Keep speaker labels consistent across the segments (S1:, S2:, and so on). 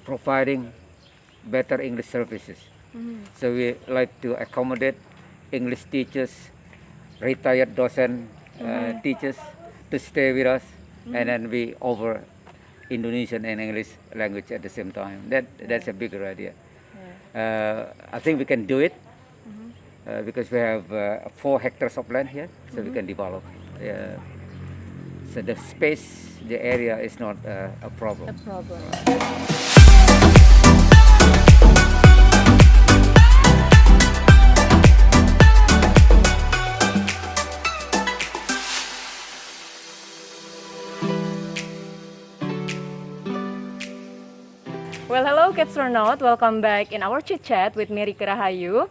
S1: providing better English services. So we like to accommodate English teachers, retired docent teachers to stay with us, and then we offer Indonesian and English language at the same time. That's a bigger idea. I think we can do it because we have 4 hectares of land here, so we can develop. So the space, the area is not a problem.
S2: Problem. Well, hello Capstronaut, welcome back in our chit chat with Mary Rahayu.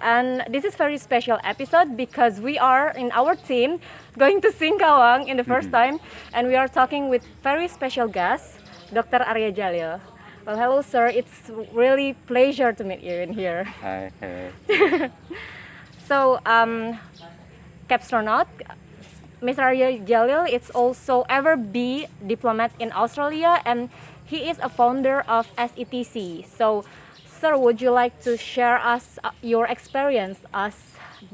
S2: And this is very special episode because we are in our team going to Singkawang in the first time, and we are talking with very special guest, Dr. Arya Jalil. Well, hello sir, it's really pleasure to meet you in here.
S1: Hi.
S2: So, Capstronaut, Mr. Arya Jalil is also ever be diplomat in Australia, and he is a founder of SETC. So, sir, would you like to share us your experience as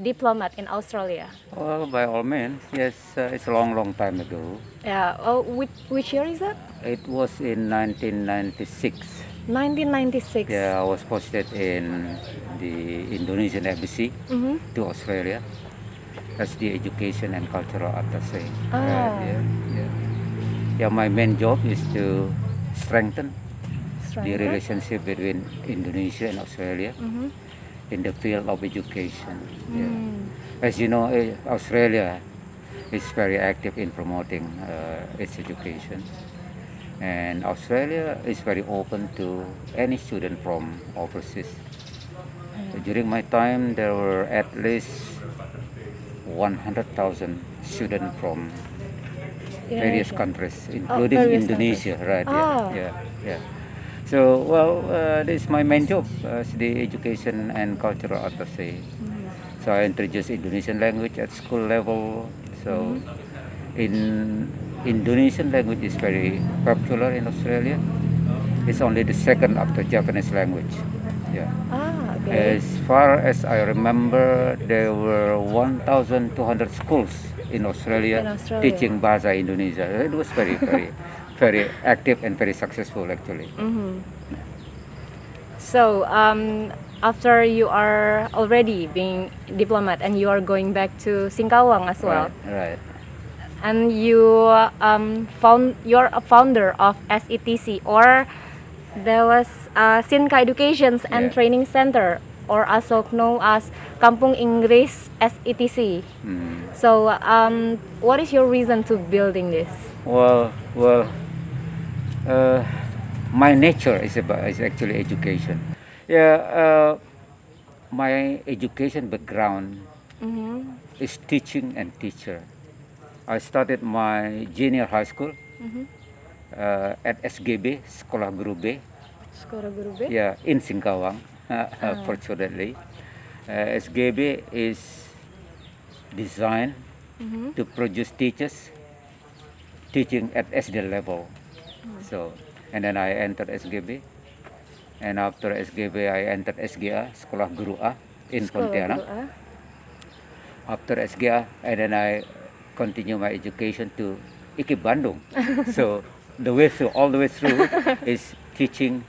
S2: diplomat in Australia?
S1: Well, by all means, yes. It's a long time ago.
S2: Yeah. Oh, which year is that?
S1: It was in 1996.
S2: 1996.
S1: Yeah, I was posted in the Indonesian embassy to Australia as the education and cultural attaché. Yeah, my main job is to strengthen the relationship between Indonesia and Australia in the field of education. As you know, Australia is very active in promoting its education, and Australia is very open to any student from overseas. During my time, there were at least 100,000 students from various countries, including
S2: various
S1: Indonesia, right?
S2: Ah.
S1: Yeah. So, well, this is my main job as the education and cultural attaché. So I introduce Indonesian language at school level. So, in Indonesian language is very popular in Australia. It's only the second after Japanese language. Yeah.
S2: Okay.
S1: As far as I remember, there were 1,200 schools in Australia, teaching Bahasa Indonesia. It was very active and very successful actually.
S2: So, after you are already being diplomat and you are going back to Singkawang as well,
S1: Right.
S2: and you're a founder of SETC, or there was Sinka Education and
S1: Yeah.
S2: Training Center, or also known as Kampung Inggris SETC. So, what is your reason to building this?
S1: Well, my nature is actually education. Yeah, my education background is teaching and teacher. I started my junior high school at SGB, Sekolah Guru B.
S2: Sekolah Guru B?
S1: Yeah, in Singkawang, fortunately. SGB is designed to produce teachers teaching at SD level. So, and then I entered SGB, and after SGB I entered SGA, Sekolah Guru A in Pontianak. After SGA, and then I continue my education to IKIP Bandung. So all the way through is teaching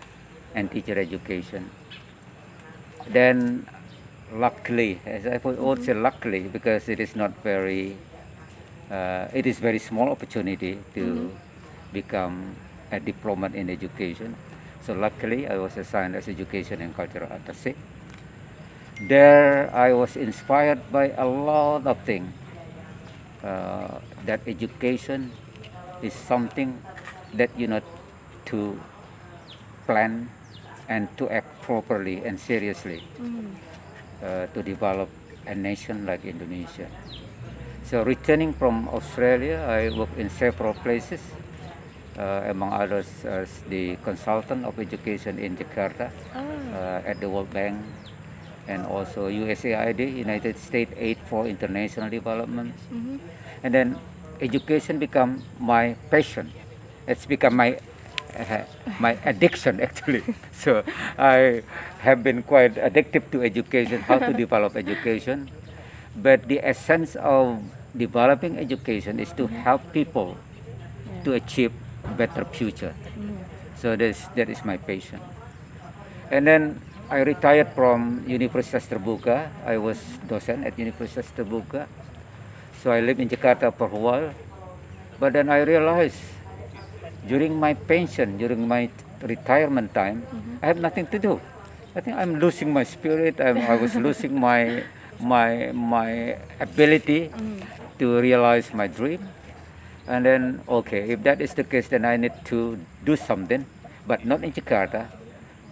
S1: and teacher education. Then luckily, as I would say luckily, because it is not very, it is very small opportunity to become a diplomat in education. So luckily I was assigned as education and cultural attaché. There I was inspired by a lot of things. That education is something that you know to plan and to act properly and seriously to develop a nation like Indonesia. So returning from Australia, I worked in several places, among others as the consultant of education in Jakarta at the World Bank, and also USAID, United States Aid for International Development. And then education become my passion. It's become my my addiction actually. So I have been quite addictive to education, how to develop education. But the essence of developing education is to help people to achieve better future. So that is my passion. And then I retired from Universitas Terbuka. I was docent at Universitas Terbuka. So I lived in Jakarta for a while. But then I realized during my pension, during my retirement time, I have nothing to do. I think I'm losing my spirit. I was losing my ability to realize my dream. And then, okay, if that is the case, then I need to do something, but not in Jakarta,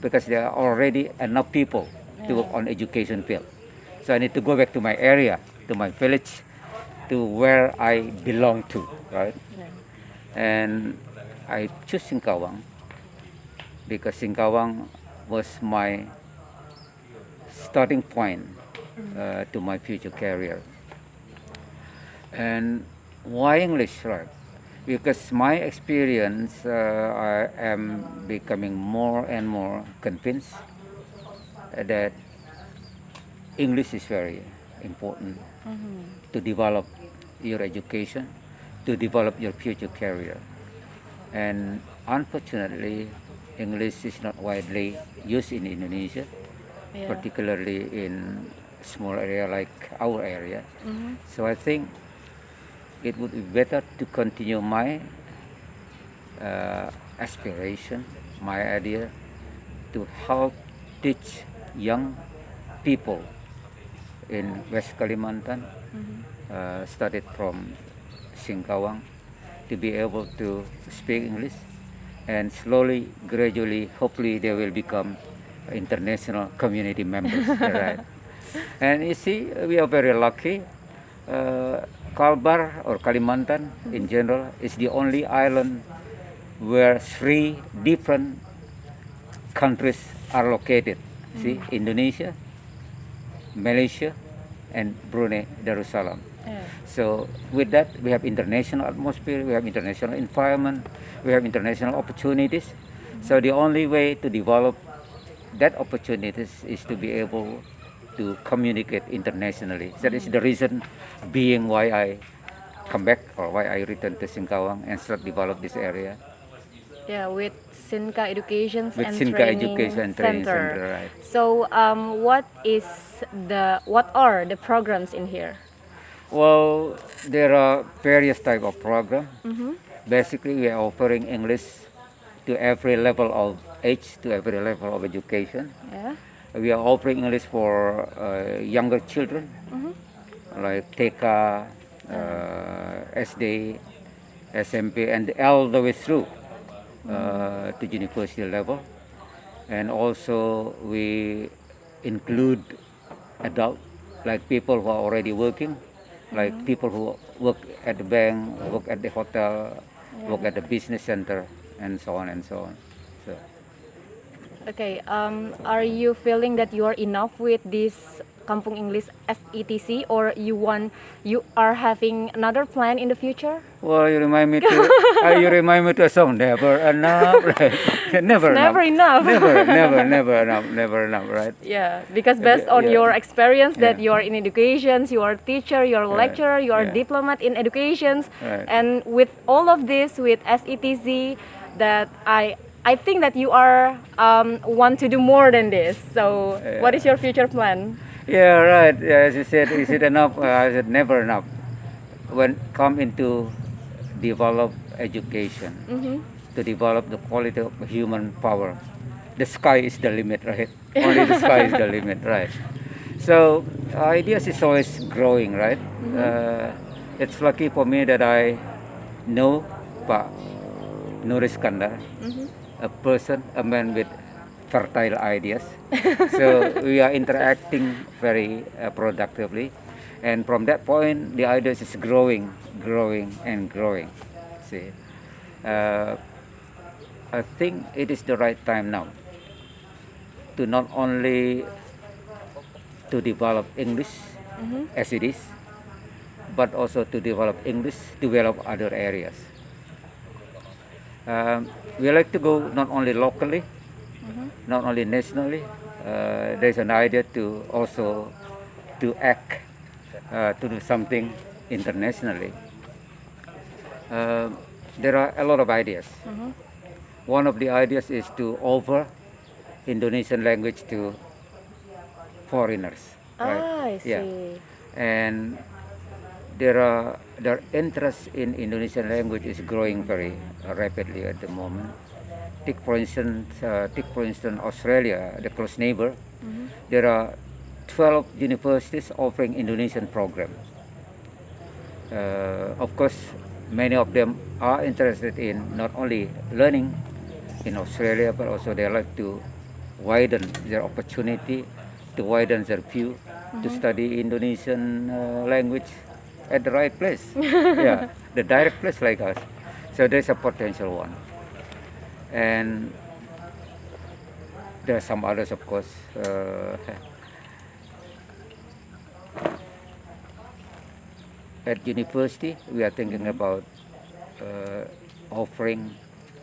S1: because there are already enough people to work on education field. So I need to go back to my area, to my village, to where I belong to, right? And I choose Singkawang because Singkawang was my starting point to my future career. And why English, right? Because my experience, I am becoming more and more convinced that English is very important to develop your education, to develop your future career. And unfortunately, English is not widely used in Indonesia, particularly in small area like our area. So I think it would be better to continue my aspiration, my idea to help teach young people in West Kalimantan, started from Singkawang, to be able to speak English, and slowly, gradually, hopefully they will become international community members. Right? And you see, we are very lucky. Kalbar or Kalimantan in general is the only island where 3 different countries are located. See, Indonesia, Malaysia, and Brunei Darussalam. So with that, we have international atmosphere, we have international environment, we have international opportunities. So the only way to develop that opportunities is to be able to communicate internationally. That is the reason being why I come back or why I return to Singkawang and start develop this area.
S2: Yeah, with Sinka Education
S1: With
S2: and
S1: Sinka
S2: Training
S1: Education and Training
S2: Center.
S1: Center, right.
S2: So, what are the programs in here?
S1: Well, there are various type of program. Basically, we are offering English to every level of age, to every level of education.
S2: Yeah.
S1: We are offering English for younger children, like TK, SD, SMP, and all the way through to university level. And also we include adult, like people who are already working, like people who work at the bank, work at the hotel, work at the business center, and so on and so on. So.
S2: Okay. Are you feeling that you are enough with this Kampung English SETC, or you are having another plan in the future?
S1: Well, you remind me to a song. Never enough, right? Never enough. Never enough, right?
S2: Yeah, because based on
S1: Yeah.
S2: your experience that
S1: Yeah.
S2: you are in education, you are teacher, you are
S1: Right.
S2: lecturer, you are
S1: Yeah.
S2: diplomat in education,
S1: Right.
S2: and with all of this, with SETC, that I think that you are want to do more than this. So, what is your future plan?
S1: Yeah, right. Yeah, as you said, is it enough? I said never enough. When come into develop education, to develop the quality of human power, the sky is the limit, right? Only the sky is the limit, right? So ideas is always growing, right? It's lucky for me that I know Pak Nur Iskandar, a man with fertile ideas. So we are interacting very productively, and from that point the ideas is growing and growing. See, I think it is the right time now to not only to develop English as it is, but also to develop English, develop other areas. We like to go not only locally, not only nationally. There's an idea to also to act, to do something internationally. There are a lot of ideas. One of the ideas is to offer Indonesian language to foreigners.
S2: Ah, I
S1: Yeah.
S2: see.
S1: And their interest in Indonesian language is growing very rapidly at the moment. Take for instance, Australia, the close neighbor. There are 12 universities offering Indonesian program. Of course, many of them are interested in not only learning in Australia, but also they like to widen their opportunity, to widen their view, to study Indonesian language at the right place. Yeah, the direct place like us. So there's a potential one. And there are some others, of course. At university, we are thinking about offering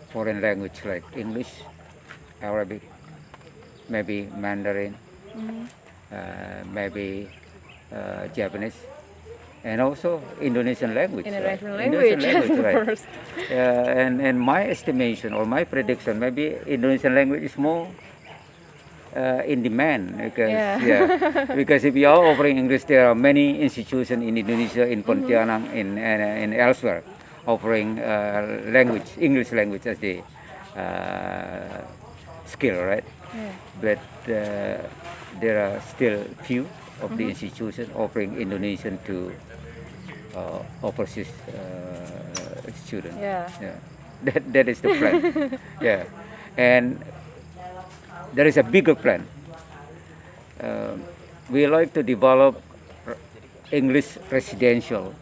S1: foreign language like English, Arabic, maybe Mandarin, maybe Japanese, and also Indonesian language.
S2: Indonesian
S1: right?
S2: language,
S1: right.
S2: first.
S1: And my estimation or my prediction, maybe Indonesian language is more in demand because because if you are offering English, there are many institutions in Indonesia, in Pontianak, in elsewhere, offering English language as the skill, right? But there are still few of the institutions offering Indonesian to overseas students.
S2: Yeah.
S1: That is the plan. Yeah, and there is a bigger plan. We like to develop English residential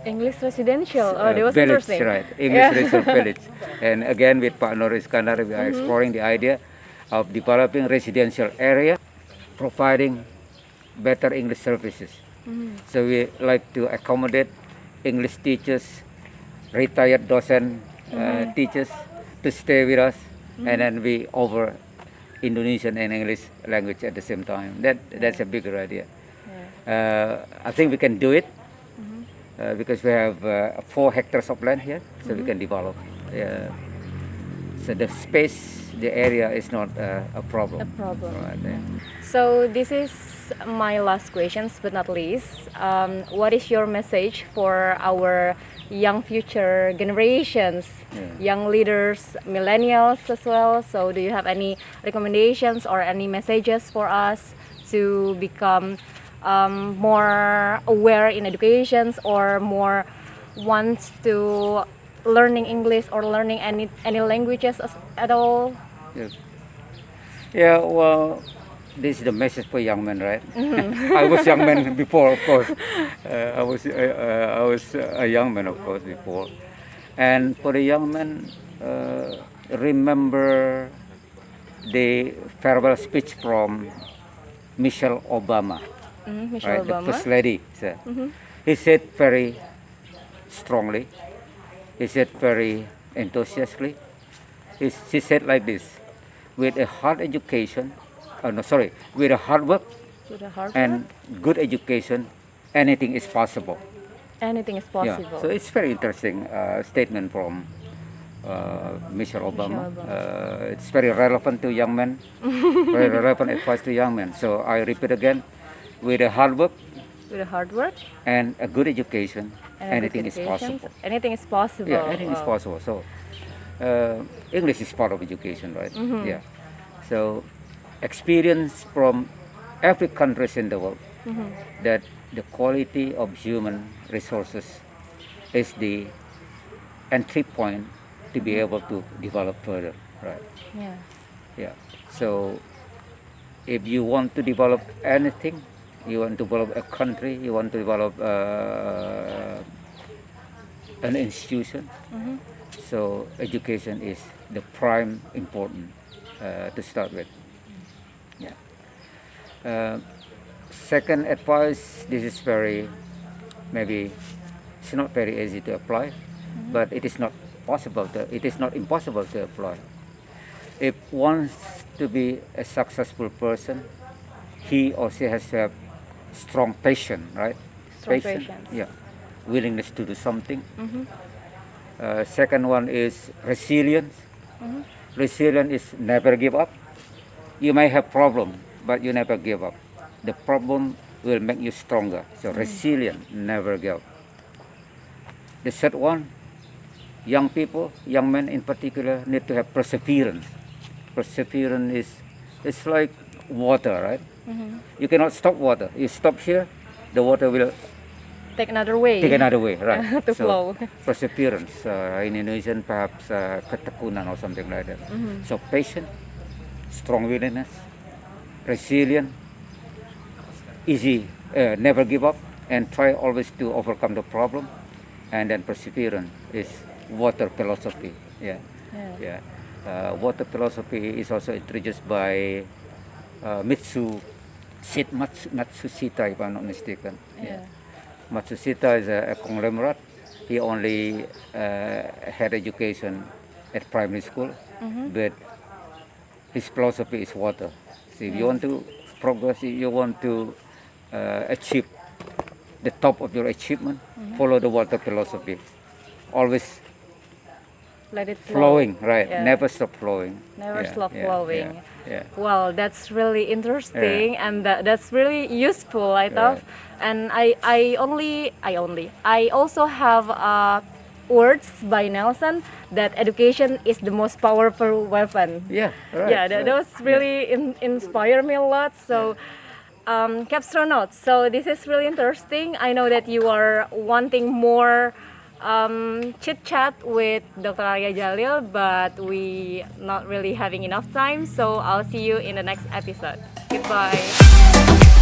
S2: English residential. Oh, that was
S1: village,
S2: interesting.
S1: right? English residential village. And again, with Pak Nur Iskandar, we are exploring the idea of developing residential area, providing better English services. So we like to accommodate English teachers, retired docent teachers to stay with us, and then we offer Indonesian and English language at the same time. That's a bigger idea. I think we can do it because we have 4 hectares of land here, so we can develop. So the space, the area is not a problem.
S2: A problem.
S1: Right, yeah.
S2: So this is my last questions, but not least. What is your message for our young future generations, young leaders, millennials as well? So do you have any recommendations or any messages for us to become more aware in educations or more wants to learning English or learning any languages at all?
S1: Yeah, well, this is the message for young men, right? I was young man before, of course. I was a young man, of course, before. And for the young men, remember the farewell speech from Michelle Obama,
S2: Michelle
S1: right? The
S2: Obama.
S1: first lady. So, he said very strongly. He said very enthusiastically. She said like this: with a hard education, with a hard work
S2: With a hard
S1: and
S2: work,
S1: good education, anything is possible.
S2: anything is
S1: Yeah.
S2: possible.
S1: So it's very interesting statement from Michelle Obama.
S2: Obama.
S1: It's very relevant to young men. Very relevant advice to young men. So I repeat again: with a hard work
S2: With a hard work,
S1: and a good education,
S2: and a
S1: anything
S2: good
S1: is
S2: education,
S1: possible.
S2: anything is possible.
S1: Yeah, anything is
S2: Wow.
S1: possible. So English is part of education, right? Yeah. So experience from every countries in the world that the quality of human resources is the entry point to be able to develop further, right?
S2: Yeah.
S1: Yeah. So if you want to develop anything, you want to develop a country, you want to develop an institution, so education is the prime important to start with. Yeah. Second advice, this is maybe it's not very easy to apply, but it is not possible. It is not impossible to apply. If wants to be a successful person, he or she has to have strong patience, right?
S2: Strong patience.
S1: Yeah, willingness to do something. Second one is resilience. Resilience is never give up. You may have problem, but you never give up. The problem will make you stronger. So resilient, never give up. The third one, young people, young men in particular, need to have perseverance. Perseverance is it's like water, right? You cannot stop water. You stop here, the water will
S2: Take another way.
S1: take another way, right?
S2: To flow.
S1: Perseverance, in Indonesian perhaps ketekunan or something like that. So patient, strong willingness, resilient, easy, never give up, and try always to overcome the problem. And then perseverance is water philosophy. Yeah,
S2: Yeah.
S1: yeah. Water philosophy is also introduced by Matsushita, if I'm not mistaken.
S2: Yeah.
S1: Matsushita is a conglomerate. He only had education at primary school, but his philosophy is water. So if you want to progress, if you want to achieve the top of your achievement, follow the water philosophy. Always
S2: Let it flow.
S1: flowing, right?
S2: Yeah.
S1: Never stop flowing.
S2: Never
S1: Yeah,
S2: stop
S1: yeah,
S2: flowing.
S1: Yeah,
S2: Well, that's really interesting and that's really useful, I thought. And I also have words by Nelson that education is the most powerful weapon.
S1: yeah. Right,
S2: Yeah, those really inspire me a lot. So, Capstronauts, so this is really interesting. I know that you are wanting more chit chat with Dr. Arya Jalil, but we not really having enough time. So I'll see you in the next episode. Goodbye.